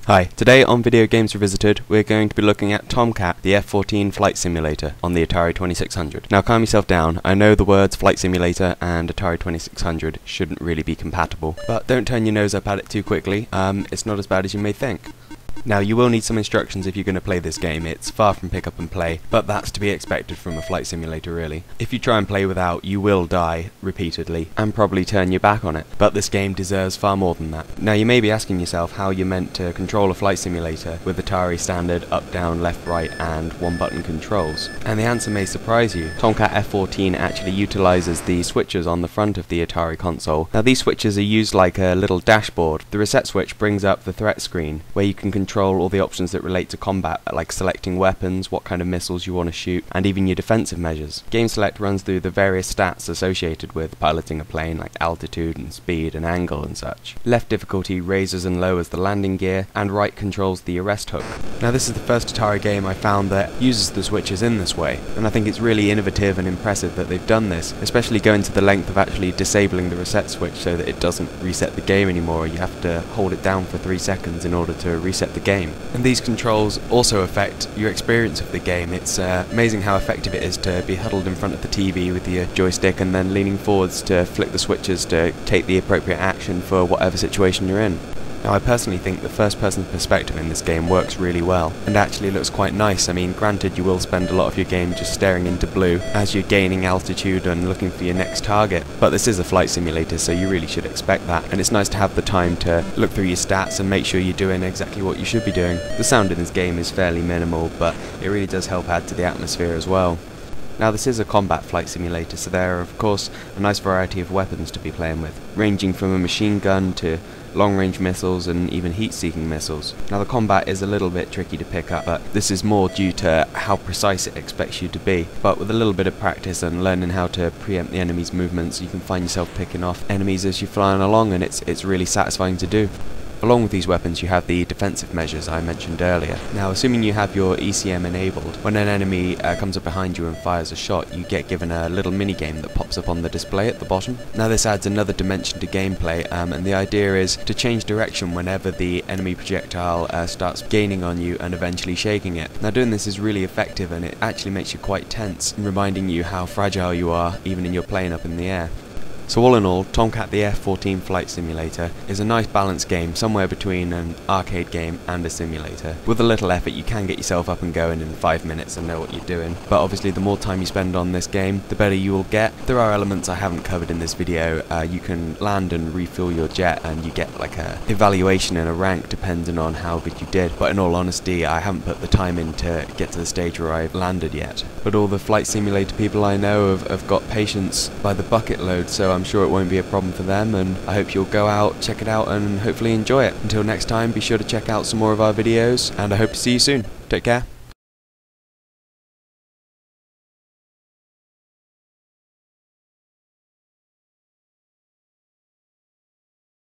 Hi, today on Video Games Revisited we're going to be looking at Tomcat, the F-14 flight simulator on the Atari 2600. Now calm yourself down, I know the words flight simulator and Atari 2600 shouldn't really be compatible, but don't turn your nose up at it too quickly, it's not as bad as you may think. Now you will need some instructions if you're going to play this game. It's far from pick up and play, but that's to be expected from a flight simulator really. If you try and play without, you will die repeatedly and probably turn your back on it, but this game deserves far more than that. Now you may be asking yourself how you're meant to control a flight simulator with Atari standard up, down, left, right and one button controls, and the answer may surprise you. Tomcat F-14 actually utilises the switches on the front of the Atari console. Now these switches are used like a little dashboard. The reset switch brings up the threat screen where you can control all the options that relate to combat, like selecting weapons, what kind of missiles you want to shoot, and even your defensive measures. Game Select runs through the various stats associated with piloting a plane, like altitude and speed and angle and such. Left difficulty raises and lowers the landing gear, and right controls the arrest hook. Now this is the first Atari game I found that uses the switches in this way, and I think it's really innovative and impressive that they've done this, especially going to the length of actually disabling the reset switch so that it doesn't reset the game anymore. You have to hold it down for 3 seconds in order to reset the game. And these controls also affect your experience of the game. It's amazing how effective it is to be huddled in front of the TV with your joystick and then leaning forwards to flick the switches to take the appropriate action for whatever situation you're in. Now I personally think the first person perspective in this game works really well, and actually looks quite nice. I mean, granted you will spend a lot of your game just staring into blue as you're gaining altitude and looking for your next target, but this is a flight simulator so you really should expect that, and it's nice to have the time to look through your stats and make sure you're doing exactly what you should be doing. The sound in this game is fairly minimal, but it really does help add to the atmosphere as well. Now this is a combat flight simulator, so there are of course a nice variety of weapons to be playing with, ranging from a machine gun to long-range missiles and even heat-seeking missiles. Now the combat is a little bit tricky to pick up, but this is more due to how precise it expects you to be. But with a little bit of practice and learning how to preempt the enemy's movements, you can find yourself picking off enemies as you're flying along, and it's really satisfying to do. Along with these weapons you have the defensive measures I mentioned earlier. Now assuming you have your ECM enabled, when an enemy comes up behind you and fires a shot, you get given a little mini-game that pops up on the display at the bottom. Now this adds another dimension to gameplay, and the idea is to change direction whenever the enemy projectile starts gaining on you and eventually shaking it. Now doing this is really effective, and it actually makes you quite tense, reminding you how fragile you are even in your plane up in the air. So all in all, Tomcat the F-14 flight simulator is a nice balanced game, somewhere between an arcade game and a simulator. With a little effort you can get yourself up and going in 5 minutes and know what you're doing, but obviously the more time you spend on this game, the better you will get. There are elements I haven't covered in this video. You can land and refuel your jet and you get like a evaluation and a rank depending on how good you did, but in all honesty I haven't put the time in to get to the stage where I've landed yet. But all the flight simulator people I know have got patience by the bucket load, so I'm sure it won't be a problem for them, and I hope you'll go out, check it out and hopefully enjoy it. Until next time, be sure to check out some more of our videos, and I hope to see you soon. Take care.